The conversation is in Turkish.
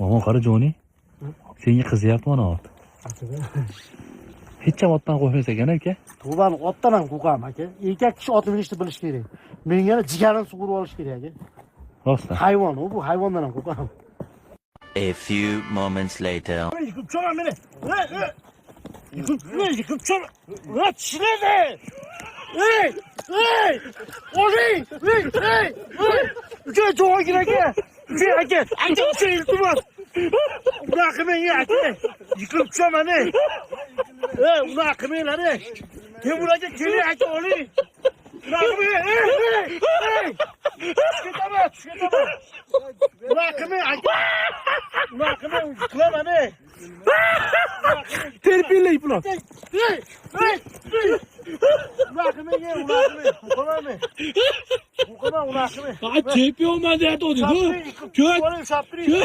Ama karı Johnny. Senga qizyapti mana ot. Hech ham otdan qo'rqmas ekan aka. To'bani otdan ham qo'rqaman aka. Erkak kishi ot minishni bilish kerak. Menga jigarini sug'urib olish kerak aka. Rostdan. Hayvon bu hayvondan ham qo'rqaman. A few moments later. Yıkıp çoğla beni. Yıkıp çoğla. Ulan çiledi. Hey! Hey! Oley! Hey! Hey! Hey! Üçe çoğla gireke. Üçe ake. Ake üçe yıkıp var. Ulan akımen ye ake. Yıkıp çoğla beni. Hey! Ulan akımen lan. Kim vuracak? Kim ake oley? Ulan akımen. Hey! Hey! Hey! Çıkıtamaz. Çıkıtamaz. Ulan akımen ake. Ulan akımen yıkıla beni. Terpileyip ulan. Hey! Hey! Hey! Ulan ye, ulan Kokamam mı? Kokamam ulan. Ha tepi olmadı ya doğru. Şapri, şapri.